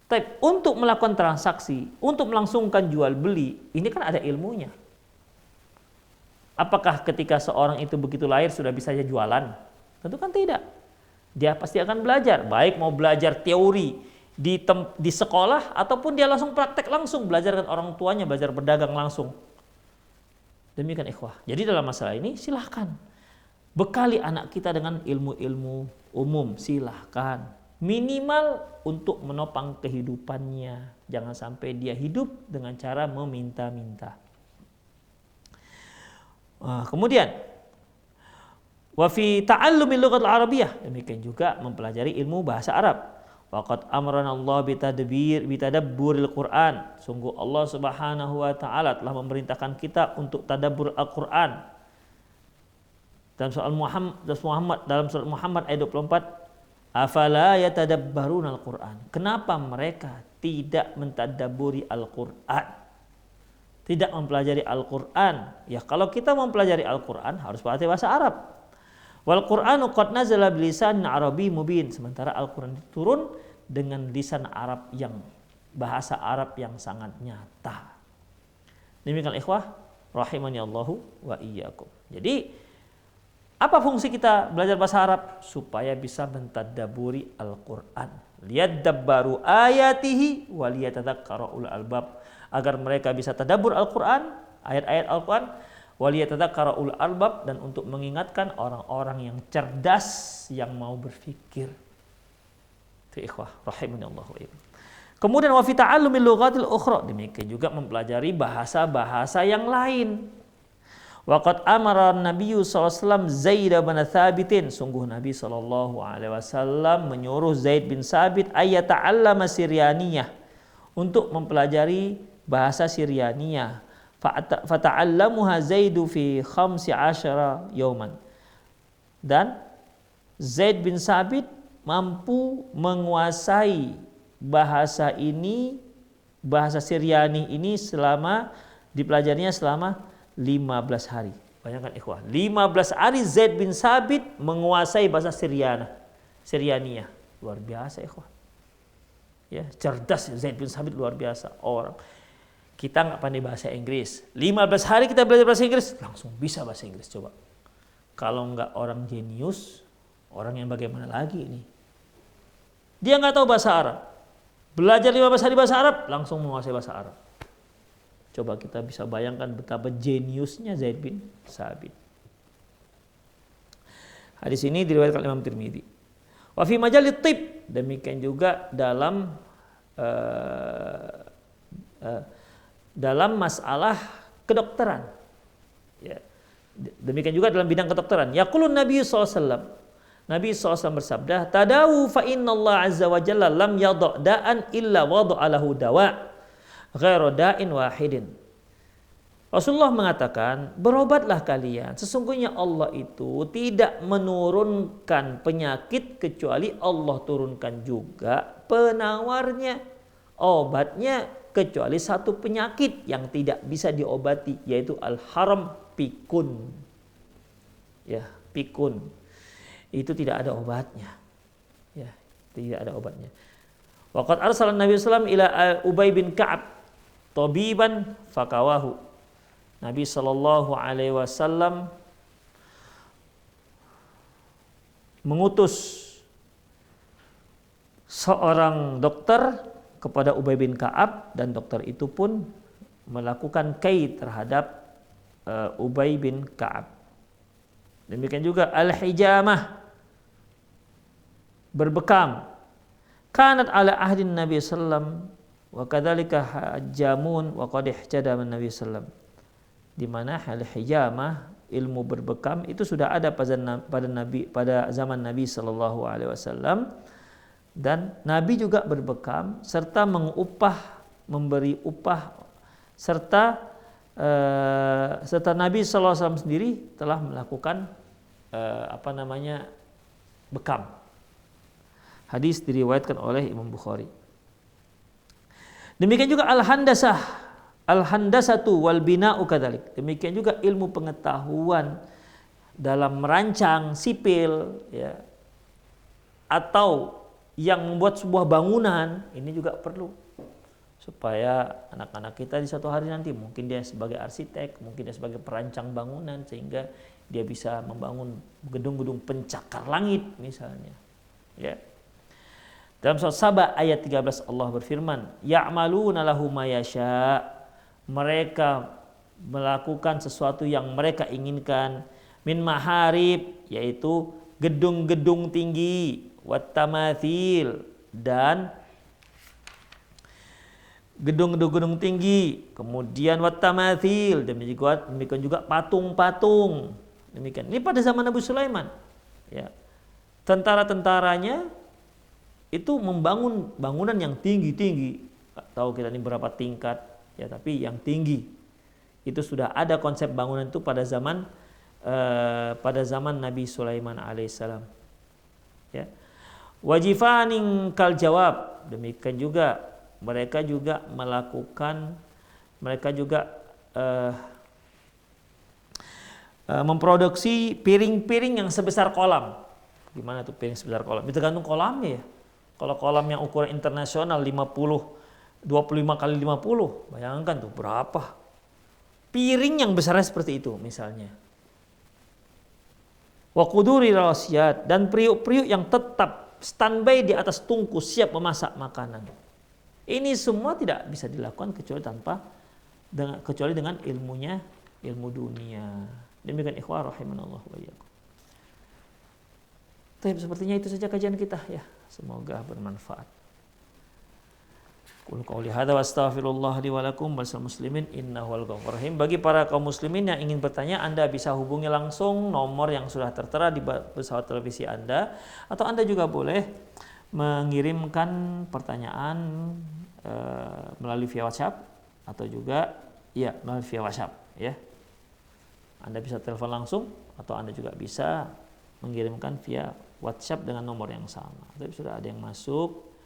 Tapi untuk melakukan transaksi, untuk melangsungkan jual beli, ini kan ada ilmunya. Apakah ketika seorang itu begitu lahir sudah bisa saja jualan? Tentu kan tidak. Dia pasti akan belajar, baik mau belajar teori di sekolah ataupun dia langsung praktek langsung, belajar dengan orang tuanya, belajar berdagang langsung. Demikian ikhwah. Jadi dalam masalah ini silahkan bekali anak kita dengan ilmu-ilmu umum, silahkan. Minimal untuk menopang kehidupannya. Jangan sampai dia hidup dengan cara meminta-minta. Kemudian wa fi ta'allumil lughatil arabiyyah, demikian juga mempelajari ilmu bahasa Arab. Waqad amrana Allah bitadabburil Qur'an. Sungguh Allah Subhanahu wa taala telah memerintahkan kita untuk tadabbur Al-Qur'an. Dalam surat Muhammad ayat 24, afala yatadabbaruna al-Qur'an. Kenapa mereka tidak mentadabburi Al-Qur'an? tidak mempelajari Al-Qur'an. Ya kalau kita mempelajari Al-Qur'an harus pakai bahasa Arab. Wal Qur'anu qad nazala bilisanin Arabi mubin. Sementara Al-Qur'an turun dengan lisan Arab yang bahasa Arab yang sangat nyata. Demikian ikhwah rahimani Allahu wa iyyakum. Jadi apa fungsi kita belajar bahasa Arab? Supaya bisa mentadabburi Al-Qur'an. Liyadabbaru ayatihi wa liyatadzakkara ulul albab. Agar mereka bisa tadabbur Al-Qur'an, ayat-ayat Al-Qur'an, wa liyatadzakkara ulul albab, dan untuk mengingatkan orang-orang yang cerdas yang mau berfikir. Itu ikhwah rahimani Allah wa iyyakum. Kemudian wa fi ta'allumil lughatil ukhra, demikian juga mempelajari bahasa-bahasa yang lain. Waqad amara Nabi SAW Zaid bin Thabitin, sungguh Nabi SAW menyuruh Zaid bin Thabit ayata'allama Siryaniyah, untuk mempelajari bahasa Siryaniyah. Fata'allamuha Zaidu fi 15 yawman. Dan Zaid bin Thabit mampu menguasai bahasa ini, bahasa Siryani ini selama dipelajarinya selama 15 hari. Bayangkan ikhwah, 15 hari Zaid bin Thabit menguasai bahasa Siryaniyah. Luar biasa ikhwah. Ya, cerdas Zaid bin Thabit, luar biasa. Orang kita nggak pandai bahasa Inggris, 15 hari kita belajar bahasa Inggris, langsung bisa bahasa Inggris. Coba. Kalau nggak orang jenius, orang yang bagaimana lagi ini? Dia nggak tahu bahasa Arab. Belajar 15 hari bahasa Arab, langsung menguasai bahasa Arab. Coba kita bisa bayangkan betapa jeniusnya Zaid bin Thabit. Hadis ini diriwayatkan Imam Tirmidzi. Wa fi majalit tib, demikian juga dalam masalah kedokteran. Ya. Demikian juga dalam bidang kedokteran. Yaqulun Nabi SAW. Nabi SAW bersabda, "Tadawu fa innallaha azza wa jalla lam yadha' da'an illa wada'a lahu dawa'. Ghairu da'in wahidin." Rasulullah mengatakan, berobatlah kalian. Sesungguhnya Allah itu tidak menurunkan penyakit kecuali Allah turunkan juga penawarnya, obatnya, kecuali satu penyakit yang tidak bisa diobati, yaitu al-haram, pikun. Ya, pikun. Itu tidak ada obatnya. Ya, tidak ada obatnya. Waqad arsala Nabi sallallahu alaihi wasallam ila Ubay bin Ka'ab tabiban fakawahu. Nabi sallallahu alaihi wasallam mengutus seorang dokter kepada Ubay bin Ka'ab, dan dokter itu pun melakukan kaid terhadap Ubay bin Ka'ab. Demikian juga al-hijamah, berbekam. Kanat ala ahdin Nabi sallam wa kadzalika hajamun wa qad ihjadama Nabi sallam. Di mana al-hijamah, ilmu berbekam, itu sudah ada pada zaman Nabi sallallahu alaihi wasallam, dan Nabi juga berbekam serta memberi upah, serta Nabi sallallahu alaihi wasallam sendiri telah melakukan bekam. Hadis diriwayatkan oleh Imam Bukhari. Demikian juga al-handasatu wal bina'u kadzalik. Demikian juga ilmu pengetahuan dalam merancang sipil, ya, atau yang membuat sebuah bangunan, ini juga perlu supaya anak-anak kita di suatu hari nanti mungkin dia sebagai arsitek, mungkin dia sebagai perancang bangunan, sehingga dia bisa membangun gedung-gedung pencakar langit misalnya. Ya. Dalam surat Saba ayat 13 Allah berfirman, "Ya'maluna lahu ma yasha." Mereka melakukan sesuatu yang mereka inginkan, min maharib, yaitu gedung-gedung tinggi, wat tamathil, dan gedung-gedung tinggi, kemudian wat tamathil, demikian juga patung-patung. Demikian. Ini pada zaman Nabi Sulaiman. Ya. Tentara-tentaranya itu membangun bangunan yang tinggi-tinggi. Tak tahu kita ini berapa tingkat, ya, tapi yang tinggi. Itu sudah ada konsep bangunan itu pada zaman Nabi Sulaiman alaihissalam. Ya. Wajifanin kal jawab, demikian juga mereka juga uh, memproduksi piring-piring yang sebesar kolam. Gimana tuh piring sebesar kolam? Itu tergantung kolamnya ya. Kalau kolam yang ukuran internasional 25 kali 50, bayangkan tuh berapa piring yang besarnya seperti itu misalnya. Wa quduri rasiyat, dan periuk-periuk yang tetap standby di atas tungku siap memasak makanan. Ini semua tidak bisa dilakukan kecuali dengan ilmu dunia. Demikian ikhwah rahimanallah wa iyyakum. Tapi sepertinya itu saja kajian kita ya. Semoga bermanfaat. Qul qouli hadza wa astaghfirullah li wa lakum walisal muslimin innahu wal ghafurur rahim. Bagi para kaum muslimin yang ingin bertanya, Anda bisa hubungi langsung nomor yang sudah tertera di pesawat televisi Anda, atau Anda juga boleh mengirimkan pertanyaan melalui via WhatsApp, atau juga melalui via WhatsApp ya. Anda bisa telepon langsung, atau Anda juga bisa mengirimkan via WhatsApp dengan nomor yang sama. Tapi sudah ada yang masuk.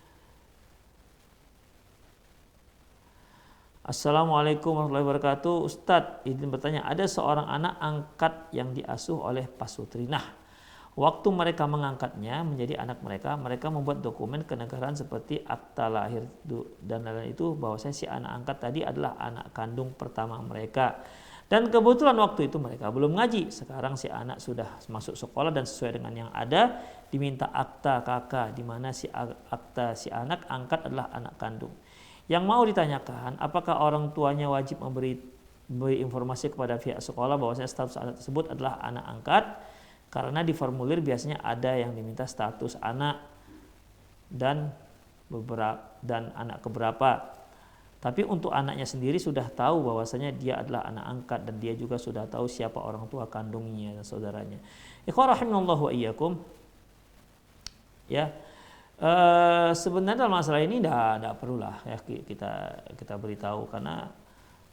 Assalamualaikum warahmatullahi wabarakatuh. Ustadz, izin bertanya, ada seorang anak angkat yang diasuh oleh pasutri. Nah, waktu mereka mengangkatnya menjadi anak mereka membuat dokumen kenegaraan seperti akta lahir dan lain-lain itu bahwasanya si anak angkat tadi adalah anak kandung pertama mereka. Dan kebetulan waktu itu mereka belum ngaji. Sekarang si anak sudah masuk sekolah dan sesuai dengan yang ada diminta akta kakak, di mana akta si anak angkat adalah anak kandung. Yang mau ditanyakan, apakah orang tuanya wajib memberi informasi kepada pihak sekolah bahwasanya status anak tersebut adalah anak angkat, karena di formulir biasanya ada yang diminta status anak dan anak keberapa. Tapi untuk anaknya sendiri sudah tahu bahwasanya dia adalah anak angkat, dan dia juga sudah tahu siapa orang tua kandungnya dan saudaranya. Ikhwan rahimanallahu wa iyyakum. Ya. Sebenarnya dalam masalah ini tidak perlulah ya kita beritahu, karena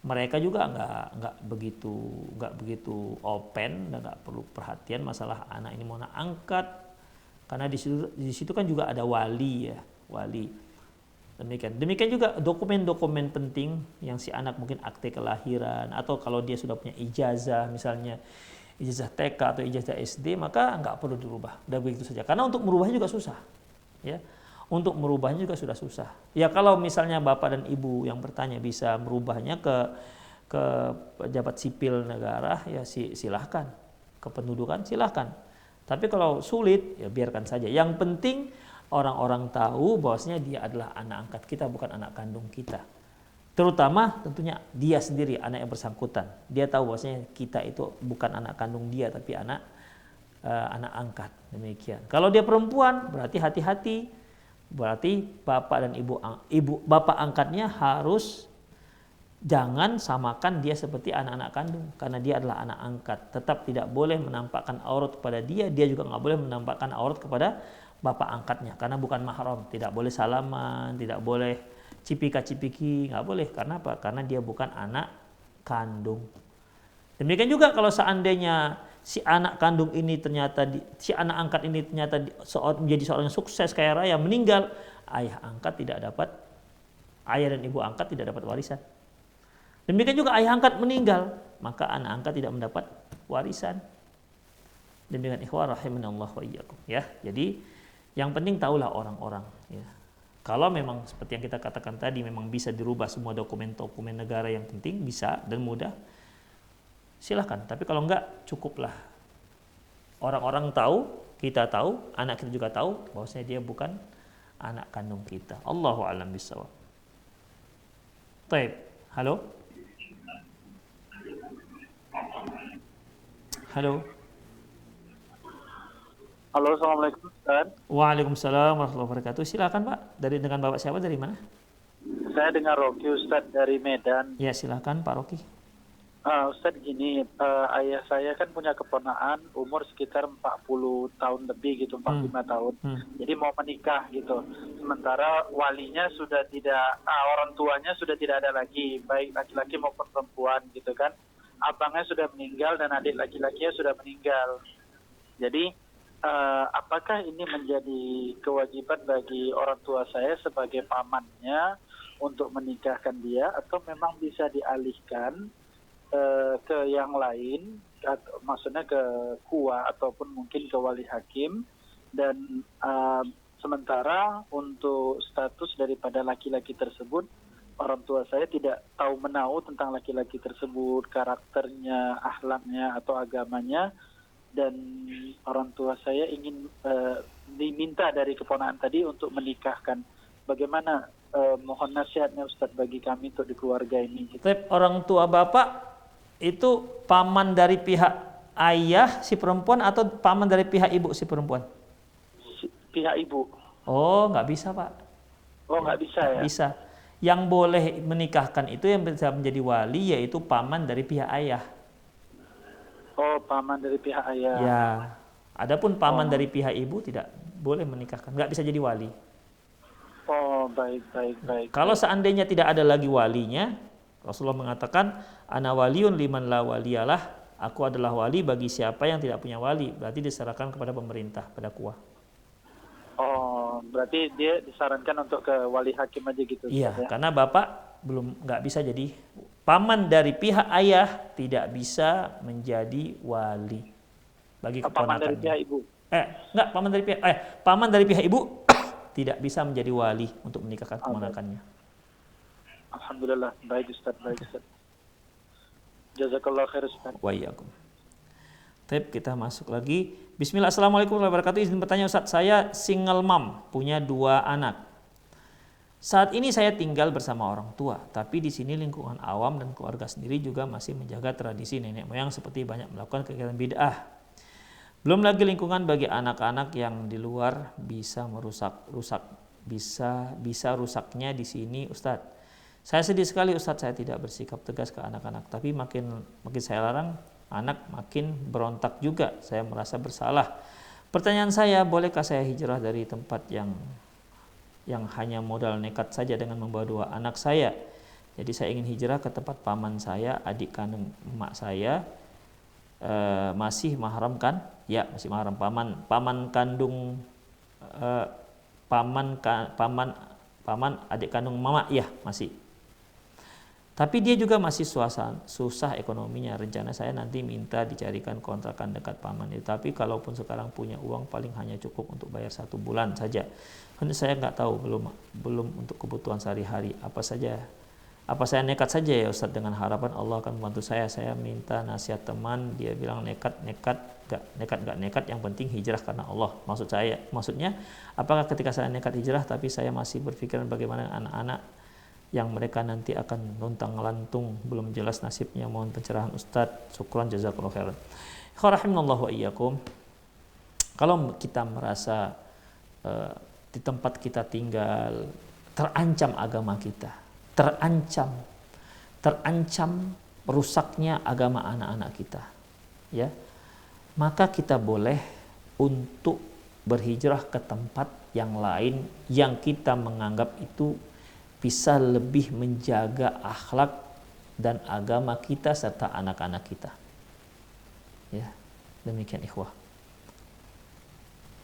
mereka juga nggak begitu open dan nggak perlu perhatian masalah anak ini mau angkat, karena di situ kan juga ada wali. Demikian juga dokumen-dokumen penting yang si anak, mungkin akte kelahiran, atau kalau dia sudah punya ijazah, misalnya ijazah TK atau ijazah SD, maka nggak perlu dirubah, udah begitu saja, karena untuk merubahnya juga susah. Ya, untuk merubahnya juga sudah susah. Ya, kalau misalnya bapak dan ibu yang bertanya bisa merubahnya ke pejabat sipil negara, ya silahkan, kependudukan silahkan. Tapi kalau sulit, ya biarkan saja. Yang penting orang-orang tahu bahwasanya dia adalah anak angkat kita, bukan anak kandung kita. Terutama tentunya dia sendiri, anak yang bersangkutan. Dia tahu bahwasanya kita itu bukan anak kandung dia, tapi anak angkat. Demikian. Kalau dia perempuan, berarti hati-hati. Berarti bapak dan bapak angkatnya harus jangan samakan dia seperti anak-anak kandung, karena dia adalah anak angkat. Tetap tidak boleh menampakkan aurat kepada dia juga nggak boleh menampakkan aurat kepada bapak angkatnya, karena bukan mahram. Tidak boleh salaman, tidak boleh cipika-cipiki, nggak boleh. Karena apa? Karena dia bukan anak kandung. Demikian juga kalau seandainya si anak kandung ini si anak angkat ini ternyata menjadi seorang yang sukses kaya raya, meninggal, ayah dan ibu angkat tidak dapat warisan. Demikian juga ayah angkat meninggal, maka anak angkat tidak mendapat warisan. Demikian ikhwah rahimanallah wa iyyakum ya. Jadi yang penting tahulah orang-orang ya. Kalau memang seperti yang kita katakan tadi memang bisa dirubah semua dokumen-dokumen negara yang penting, bisa dan mudah, silahkan. Tapi kalau enggak, cukuplah orang-orang tahu, kita tahu, anak kita juga tahu bahwasanya dia bukan anak kandung kita. Allahu a'lam bishawab. Baik, halo. Halo. Halo, assalamualaikum Ustaz. Waalaikumsalam warahmatullahi wabarakatuh. Silakan Pak. Dengan Bapak siapa, dari mana? Saya dengan Rocky Ustaz dari Medan. Ya, silakan Pak Rocky. Ustaz gini, ayah saya kan punya keponakan umur sekitar 40 tahun lebih gitu, 45 tahun. Jadi mau menikah gitu. Sementara walinya sudah tidak, orang tuanya sudah tidak ada lagi, baik laki-laki maupun perempuan gitu kan. Abangnya sudah meninggal dan adik laki-lakinya sudah meninggal. Jadi apakah ini menjadi kewajiban bagi orang tua saya sebagai pamannya untuk menikahkan dia, atau memang bisa dialihkan ke yang lain, atau maksudnya ke KUA ataupun mungkin ke wali hakim, dan sementara untuk status daripada laki-laki tersebut, orang tua saya tidak tahu menahu tentang laki-laki tersebut, karakternya, akhlaknya atau agamanya, dan orang tua saya ingin diminta dari keponakan tadi untuk menikahkan. Bagaimana mohon nasihatnya Ustadz bagi kami untuk di keluarga ini? Orang tua bapak itu paman dari pihak ayah si perempuan atau paman dari pihak ibu si perempuan? Pihak ibu. Oh, nggak bisa Pak. Oh, nggak bisa ya? Bisa. Yang boleh menikahkan itu yang bisa menjadi wali yaitu paman dari pihak ayah. Oh, paman dari pihak ayah. Ya. Adapun paman dari pihak ibu tidak boleh menikahkan, nggak bisa jadi wali. Oh, baik. Kalau seandainya tidak ada lagi walinya, Rasulullah mengatakan, ana waliyun liman la waliyalah, aku adalah wali bagi siapa yang tidak punya wali. Berarti diserahkan kepada pemerintah, pada KUA. Oh, berarti dia disarankan untuk ke wali hakim aja gitu. Iya, ya? karena bapak nggak bisa jadi paman dari pihak ayah, tidak bisa menjadi wali bagi keponakannya. Paman dari pihak ibu. Enggak, paman dari pihak ibu tidak bisa menjadi wali untuk menikahkan keponakannya. Alhamdulillah, baik Ustaz. Jazakallah khair Ustaz. Wa iyyakum. Baik, kita masuk lagi. Bismillah, assalamualaikum warahmatullahi wabarakatuh. Izin bertanya Ustaz, saya single mom, punya 2 anak. Saat ini saya tinggal bersama orang tua, tapi di sini lingkungan awam dan keluarga sendiri juga masih menjaga tradisi nenek moyang seperti banyak melakukan kegiatan bid'ah. Belum lagi lingkungan bagi anak-anak yang di luar bisa rusaknya di sini Ustadz. Saya sedih sekali Ustadz, saya tidak bersikap tegas ke anak-anak, tapi makin saya larang, anak makin berontak juga. Saya merasa bersalah. Pertanyaan saya, bolehkah saya hijrah dari tempat yang hanya modal nekat saja dengan membawa 2 anak saya? Jadi saya ingin hijrah ke tempat paman saya, adik kandung emak saya. Masih mahram kan? Ya, masih mahram. Paman kandung paman adik kandung mama, ya masih. Tapi dia juga masih susah ekonominya. Rencana saya nanti minta dicarikan kontrakan dekat paman itu. Tapi kalaupun sekarang punya uang paling hanya cukup untuk bayar 1 bulan saja. Saya nggak tahu, belum untuk kebutuhan sehari-hari. Apa saya nekat saja ya Ustaz, dengan harapan Allah akan membantu saya. Saya minta nasihat teman, dia bilang nekat gak nekat, yang penting hijrah karena Allah. Maksudnya apakah ketika saya nekat hijrah tapi saya masih berpikiran bagaimana anak-anak yang mereka nanti akan luntang-lantung, belum jelas nasibnya. Mohon pencerahan Ustaz. Syukran, jazakallahu khairan. Rahimanallahu wa iyyakum. Kalau kita merasa di tempat kita tinggal terancam agama kita, terancam rusaknya agama anak-anak kita, ya, maka kita boleh untuk berhijrah ke tempat yang lain yang kita menganggap itu bisa lebih menjaga akhlak dan agama kita serta anak-anak kita. Ya, demikian ikhwah.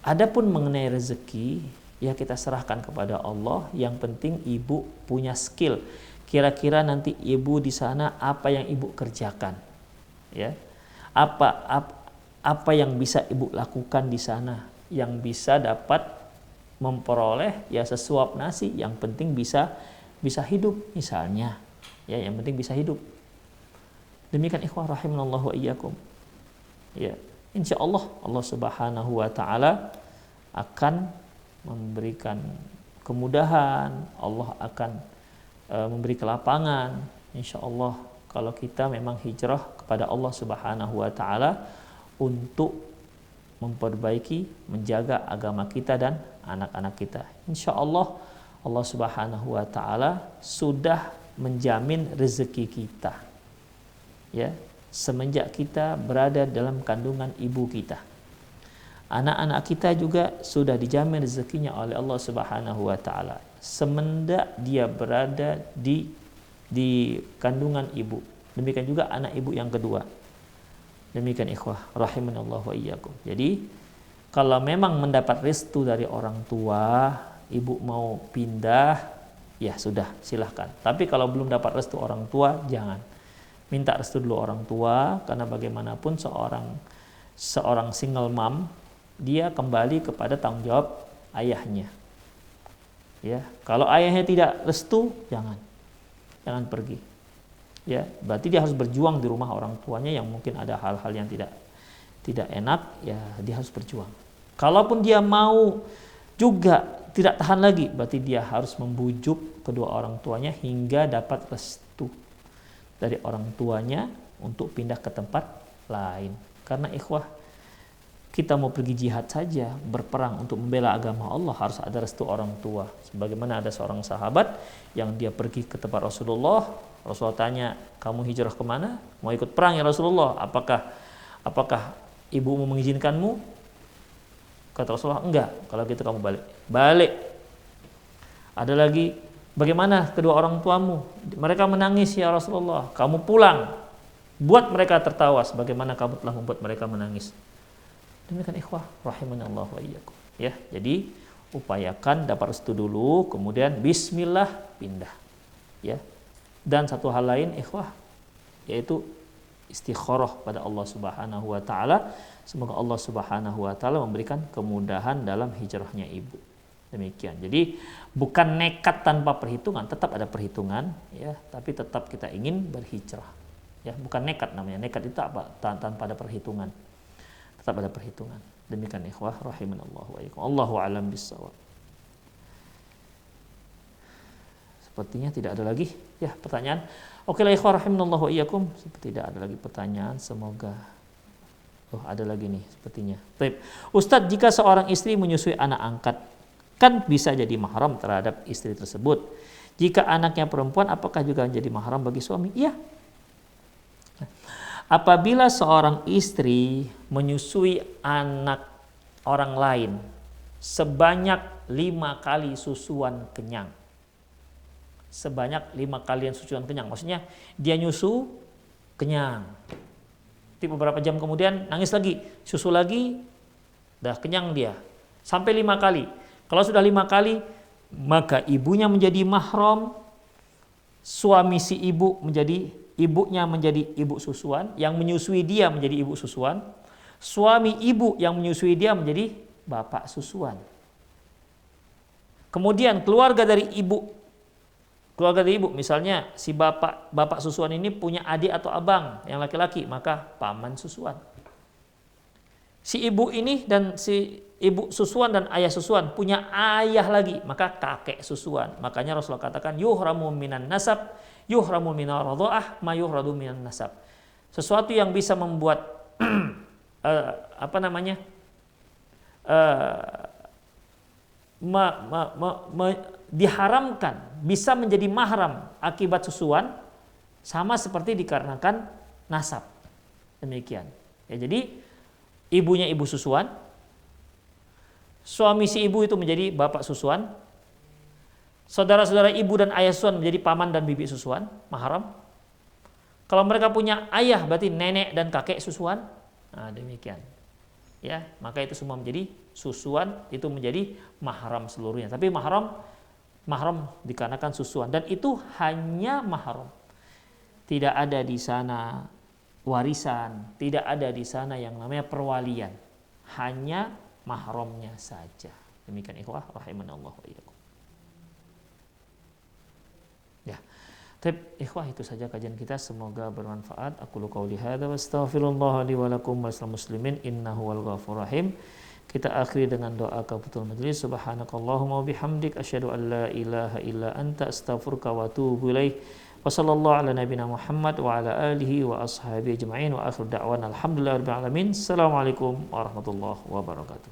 Adapun mengenai rezeki, ya kita serahkan kepada Allah. Yang penting ibu punya skill. Kira-kira nanti ibu di sana apa yang ibu kerjakan, ya? Apa yang bisa ibu lakukan di sana yang bisa dapat memperoleh ya sesuap nasi, yang penting bisa hidup misalnya, ya, yang penting bisa hidup. Demikian ikhwah rahimanallahu wa iyyakum. Ya, insyaallah Allah Subhanahu wa taala akan memberikan kemudahan, Allah akan memberi kelapangan insyaallah kalau kita memang hijrah kepada Allah Subhanahu wa taala untuk memperbaiki, menjaga agama kita dan anak-anak kita. Insyaallah Allah Subhanahu wa taala sudah menjamin rezeki kita. Ya, semenjak kita berada dalam kandungan ibu kita. Anak-anak kita juga sudah dijamin rezekinya oleh Allah Subhanahu wa taala semenjak dia berada di kandungan ibu. Demikian juga anak ibu yang kedua. Demikian ikhwah rahimanallahu wa iyyakum. Jadi kalau memang mendapat restu dari orang tua, ibu mau pindah, ya sudah silahkan. Tapi kalau belum dapat restu orang tua, jangan. minta restu dulu orang tua, karena bagaimanapun seorang single mom, dia kembali kepada tanggung jawab ayahnya. Ya, kalau ayahnya tidak restu, jangan pergi. Ya, berarti dia harus berjuang di rumah orang tuanya yang mungkin ada hal-hal yang tidak enak, ya dia harus berjuang. Kalaupun dia mau juga tidak tahan lagi, berarti dia harus membujuk kedua orang tuanya hingga dapat restu dari orang tuanya untuk pindah ke tempat lain. Karena ikhwah, kita mau pergi jihad saja, berperang untuk membela agama Allah, harus ada restu orang tua. Sebagaimana ada seorang sahabat yang dia pergi ke tempat Rasulullah tanya, kamu hijrah kemana? Mau ikut perang ya Rasulullah, apakah ibumu mengizinkanmu? Kata Rasulullah, enggak. Kalau gitu kamu balik. Ada lagi, bagaimana kedua orang tuamu? Mereka menangis ya Rasulullah, kamu pulang, buat mereka tertawa sebagaimana kamu telah membuat mereka menangis. Demikian ikhwah rahimanallah wa iyyakum. Ya, jadi upayakan dapat restu dulu, kemudian bismillah pindah. Ya. Dan satu hal lain ikhwah, yaitu istikharah pada Allah Subhanahu wa taala. Semoga Allah Subhanahu wa taala memberikan kemudahan dalam hijrahnya ibu. Demikian. Jadi bukan nekat tanpa perhitungan, tetap ada perhitungan ya, tapi tetap kita ingin berhijrah. Ya, bukan nekat namanya. Nekat itu apa? Tanpa ada perhitungan. Tetap ada perhitungan. Demikian ikhwah rahimanallah wa iyyakum. Allahu a'lam bissawab. Sepertinya tidak ada lagi ya pertanyaan. Oke lah ikhwah rahimanallah wa iyyakum. Tidak ada lagi pertanyaan, semoga. Oh, ada lagi nih sepertinya. Baik. Ustadz, jika seorang istri menyusui anak angkat, kan bisa jadi mahram terhadap istri tersebut. Jika anaknya perempuan, apakah juga menjadi mahram bagi suami? Iya. Apabila seorang istri menyusui anak orang lain sebanyak 5 kali susuan kenyang. Sebanyak 5 kali susuan kenyang. Maksudnya dia nyusu kenyang. Nanti beberapa jam kemudian nangis lagi, susu lagi, dah kenyang dia. Sampai 5 kali. Kalau sudah 5 kali, maka ibunya menjadi mahram, suami si ibu ibunya menjadi ibu susuan, yang menyusui dia menjadi ibu susuan, suami ibu yang menyusui dia menjadi bapak susuan. Kemudian keluarga dari ibu, misalnya si bapak susuan ini punya adik atau abang yang laki-laki, maka paman susuan. Si ibu ini dan si ibu susuan dan ayah susuan punya ayah lagi, maka kakek susuan. Makanya Rasulullah katakan yuhramu minan nasab, yuhramu minar radha'ah, ma yuhradu minan nasab. Sesuatu yang bisa membuat diharamkan, bisa menjadi mahram akibat susuan, sama seperti dikarenakan nasab. Demikian. Ya, jadi ibunya ibu susuan, suami si ibu itu menjadi bapak susuan, saudara-saudara ibu dan ayah susuan menjadi paman dan bibi susuan, mahram. Kalau mereka punya ayah berarti nenek dan kakek susuan. Nah, demikian. Ya, maka itu semua menjadi susuan, itu menjadi mahram seluruhnya. Tapi mahram dikarenakan susuan, dan itu hanya mahram. Tidak ada di sana warisan, tidak ada di sana yang namanya perwalian, hanya mahramnya saja. Demikian ikhwah rahimanallah wa iyyakum. Ya. Tapi ikhwah, itu saja kajian kita, semoga bermanfaat. Aqulu qauli hadza wa astaghfirullah li wa lakum wa lisal muslimin innahu wal ghafurur rahim. Kita akhiri dengan doa kafatul majlis. Subhanakallahumma wa bihamdik asyhadu an la ilaha illa anta astaghfiruka wa atubu ilaik. Wa sallallahu ala nabiyyina Muhammad wa ala alihi wa ashabihi ajma'in wa akhiru da'wana alhamdulillahirabbil alamin. Assalamualaikum warahmatullahi wabarakatuh.